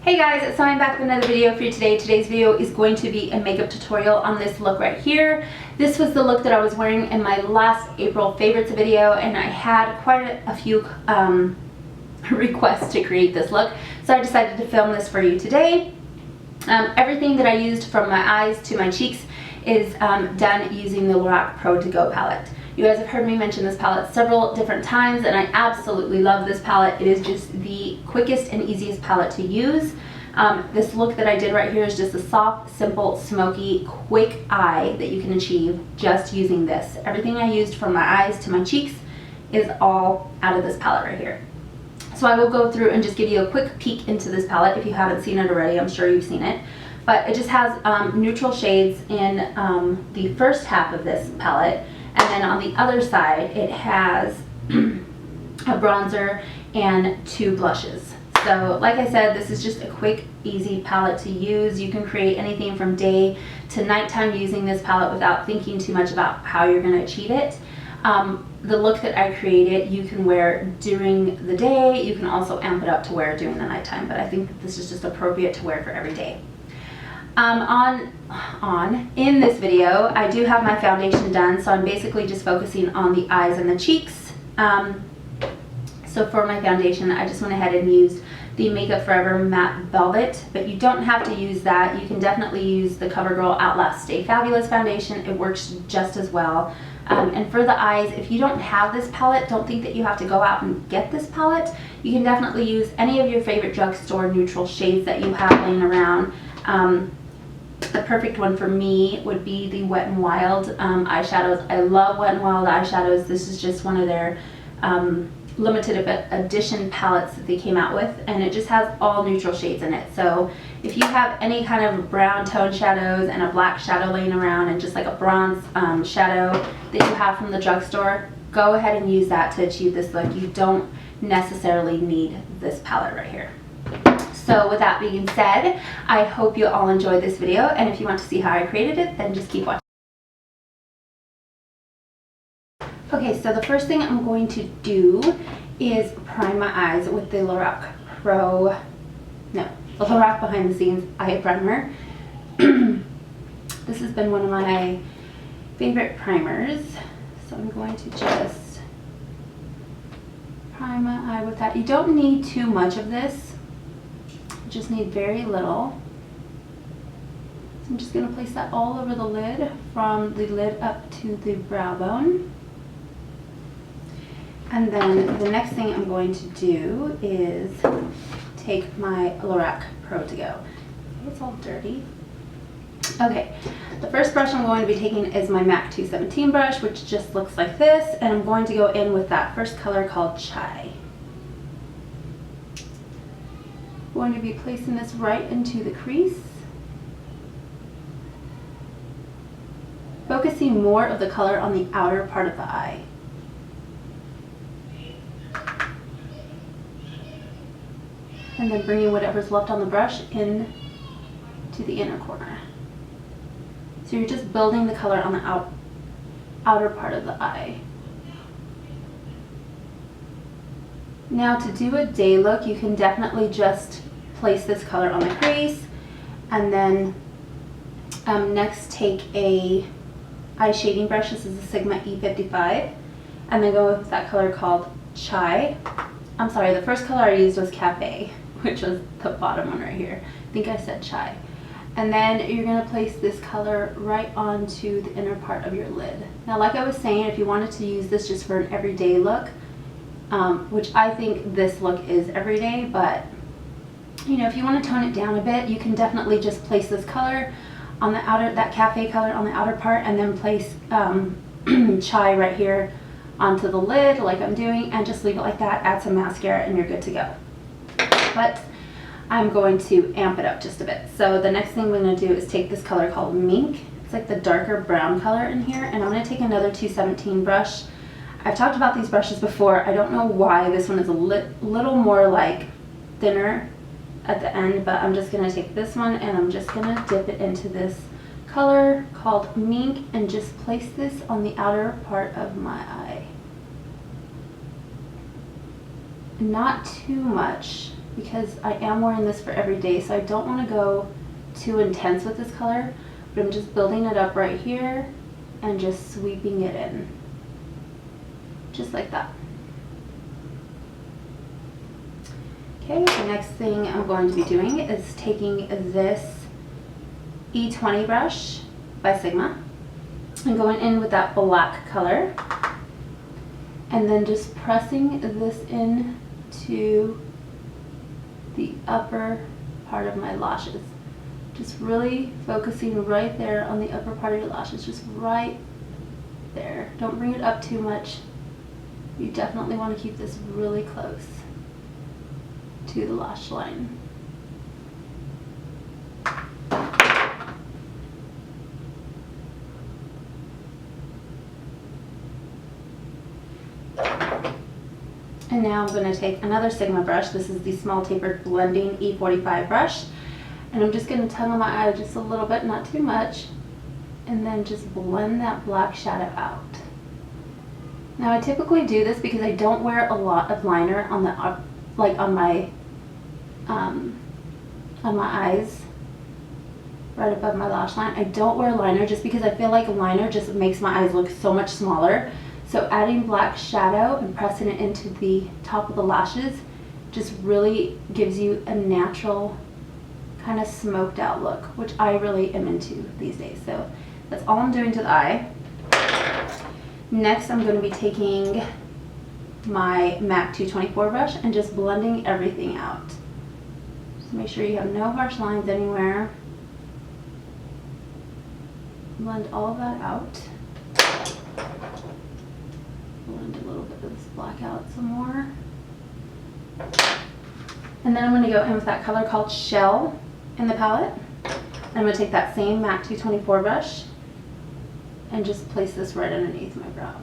Hey guys, so I'm back with another video for you today. Today's video is going to be a makeup tutorial on this look right here. This was the look that I was wearing in my last April favorites video, and I had quite a few requests to create this look, so I decided to film this for you today. Everything that I used from my eyes to my cheeks is done using the Lorac Pro To Go palette. You guys have heard me mention this palette several different times, and I absolutely love this palette. It is just the quickest and easiest palette to use. This look that I did right here is just a soft, simple, smoky, quick eye that you can achieve just using this. Everything I used from my eyes to my cheeks is all out of this palette right here. So I will go through and just give you a quick peek into this palette. If you haven't seen it already, I'm sure you've seen it. But it just has neutral shades in the first half of this palette. And then on the other side, it has a bronzer and two blushes. So like I said, this is just a quick, easy palette to use. You can create anything from day to nighttime using this palette without thinking too much about how you're going to achieve it. The look that I created, you can wear during the day. You can also amp it up to wear during the nighttime, but I think this is just appropriate to wear for every day. In this video, I do have my foundation done, so I'm basically just focusing on the eyes and the cheeks. So for my foundation, I just went ahead and used the Makeup Forever Matte Velvet, but you don't have to use that. You can definitely use the CoverGirl Outlast Stay Fabulous foundation. It works just as well. And for the eyes, if you don't have this palette, don't think that you have to go out and get this palette. You can definitely use any of your favorite drugstore neutral shades that you have laying around. The perfect one for me would be the Wet n Wild eyeshadows. I love Wet n Wild eyeshadows. This is just one of their limited edition palettes that they came out with, and it just has all neutral shades in it. So if you have any kind of brown tone shadows and a black shadow laying around and just like a bronze shadow that you have from the drugstore, go ahead and use that to achieve this look. You don't necessarily need this palette right here. So with that being said, I hope you all enjoyed this video, and if you want to see how I created it, then just keep watching. Okay, so the first thing I'm going to do is prime my eyes with the Lorac Behind the Scenes Eye Primer. This has been one of my favorite primers, so I'm going to just prime my eye with that. You don't need too much of this. You just need very little. So I'm just going to place that all over the lid, from the lid up to the brow bone. And then the next thing I'm going to do is take my Lorac Pro To Go. It's all dirty. Okay, the first brush I'm going to be taking is my MAC 217 brush, which just looks like this, and I'm going to go in with that first color called Chai. I'm going to be placing this right into the crease, focusing more of the color on the outer part of the eye. And then bringing whatever's left on the brush in to the inner corner. So you're just building the color on the outer part of the eye. Now to do a day look, you can definitely just place this color on the crease, and then next take a eye shading brush. This is a Sigma E55, and then go with that color called Chai. I'm sorry, the first color I used was Cafe, which was the bottom one right here. I think I said Chai. And then you're going to place this color right onto the inner part of your lid. Now, like I was saying, if you wanted to use this just for an everyday look, which I think this look is everyday, but you know, if you want to tone it down a bit, you can definitely just place this color on the outer, that Cafe color on the outer part, and then place Chai right here onto the lid like I'm doing, and just leave it like that. Add some mascara and you're good to go. But I'm going to amp it up just a bit. So the next thing I'm going to do is take this color called Mink. It's like the darker brown color in here, and I'm going to take another 217 brush. I've talked about these brushes before. I don't know why this one is a little more like thinner at the end, but I'm just going to take this one and I'm just going to dip it into this color called Mink and just place this on the outer part of my eye. Not too much. because I am wearing this for every day, so I don't want to go too intense with this color, but I'm just building it up right here and just sweeping it in, just like that. Okay, the next thing I'm going to be doing is taking this E20 brush by Sigma and going in with that black color, and then just pressing this in to the upper part of my lashes. Just really focusing right there on the upper part of your lashes, just right there. Don't bring it up too much. You definitely want to keep this really close to the lash line. And now I'm going to take another Sigma brush. This is the small tapered blending E45 brush. And I'm just going to tug on my eye just a little bit, not too much. And then just blend that black shadow out. Now I typically do this because I don't wear a lot of liner on the on my eyes, right above my lash line. I don't wear liner just because I feel like liner just makes my eyes look so much smaller. So adding black shadow and pressing it into the top of the lashes just really gives you a natural kind of smoked out look, which I really am into these days. So that's all I'm doing to the eye. Next, I'm going to be taking my MAC 224 brush and just blending everything out. Just make sure you have no harsh lines anywhere. Blend all of that out. Blend a little bit of this black out some more. And then I'm going to go in with that color called Shell in the palette. I'm going to take that same MAC 224 brush and just place this right underneath my brow.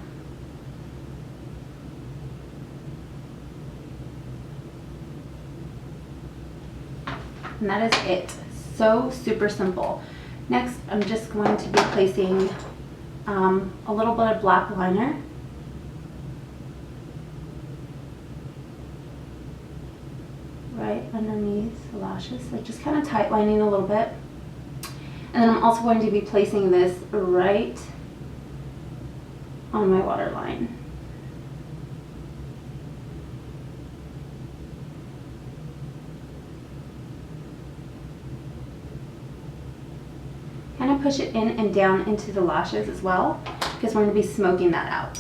And that is it. So super simple. Next, I'm just going to be placing a little bit of black liner. Right underneath the lashes, so just kind of tight lining a little bit. And then I'm also going to be placing this right on my waterline. Kind of push it in and down into the lashes as well, because we're going to be smoking that out.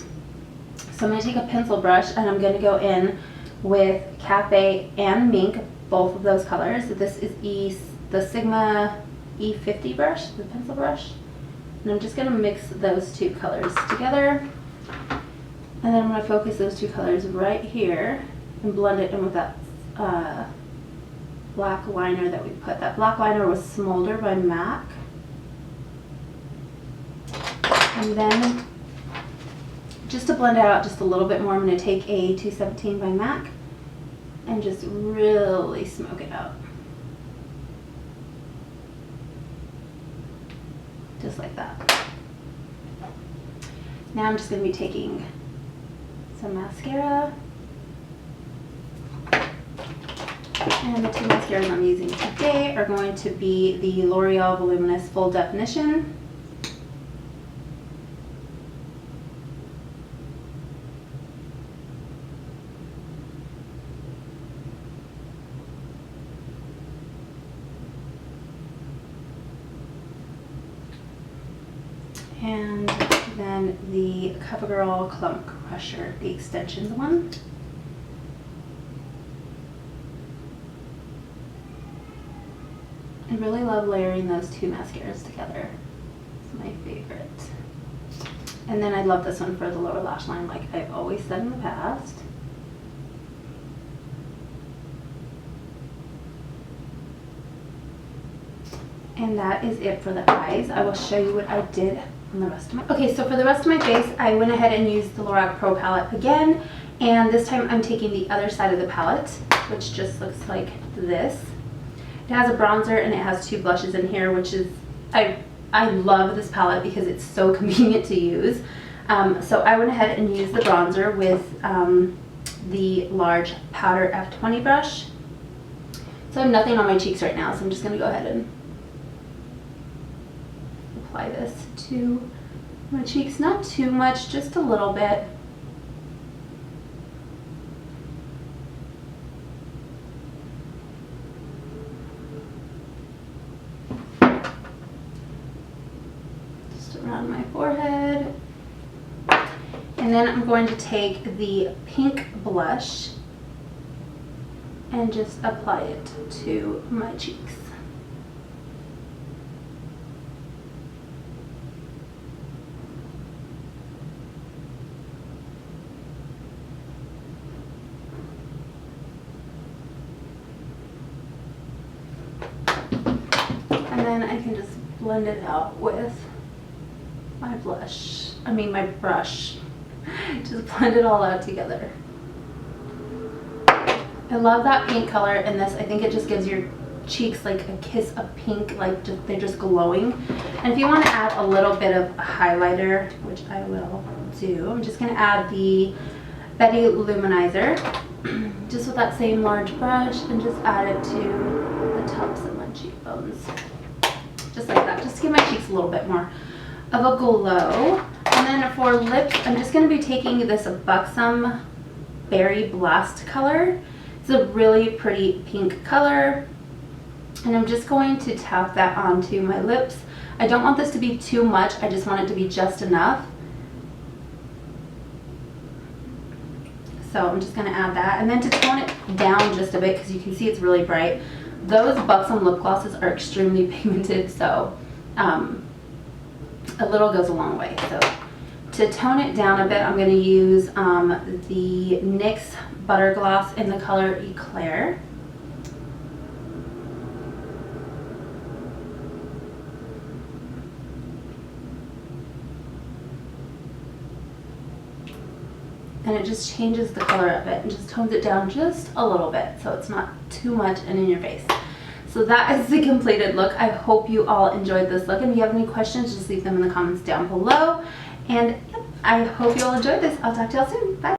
So I'm going to take a pencil brush and I'm going to go in with Cafe and Mink, both of those colors. So this is the Sigma E50 brush, the pencil brush. And I'm just going to mix those two colors together. And then I'm going to focus those two colors right here and blend it in with that black liner that we put. That black liner was Smolder by MAC. And then just to blend it out just a little bit more, I'm going to take a 217 by MAC and just really smoke it out. Just like that. Now I'm just going to be taking some mascara. And the two mascaras I'm using today are going to be the L'Oreal Voluminous Full Definition. And then the CoverGirl Clump Crusher, the extensions one. I really love layering those two mascaras together. It's my favorite. And then I love this one for the lower lash line, like I've always said in the past. And that is it for the eyes. I will show you what I did on the rest of my... Okay, so for the rest of my face, I went ahead and used the Lorac Pro palette again. And this time I'm taking the other side of the palette, which just looks like this. It has a bronzer and it has two blushes in here, which is... I love this palette because it's so convenient to use. So I went ahead and used the bronzer with the large Powder F20 brush. So I have nothing on my cheeks right now, so I'm just going to go ahead and apply this to my cheeks. Not too much, just a little bit. Just around my forehead. And then I'm going to take the pink blush and just apply it to my cheeks. And then I can just blend it out with my my brush. Just blend it all out together. I love that pink color in this. I think it just gives your cheeks like a kiss of pink, like they're just glowing. And if you want to add a little bit of highlighter, which I will do, I'm just going to add the Betty Luminizer just with that same large brush and just add it to the tops of my cheekbones. Just like that, just to give my cheeks a little bit more of a glow. And then for lips, I'm just going to be taking this Buxom Berry Blast color. It's a really pretty pink color. And I'm just going to tap that onto my lips. I don't want this to be too much. I just want it to be just enough. So I'm just going to add that. And then to tone it down just a bit, because you can see it's really bright, those Buxom lip glosses are extremely pigmented, so a little goes a long way. So to tone it down a bit, I'm going to use the NYX Butter Gloss in the color Eclair. And it just changes the color of it and just tones it down just a little bit so it's not too much and in your face. So that is the completed look. I hope you all enjoyed this look, and if you have any questions, just leave them in the comments down below. And yep, I hope you all enjoyed this. I'll talk to y'all soon. Bye.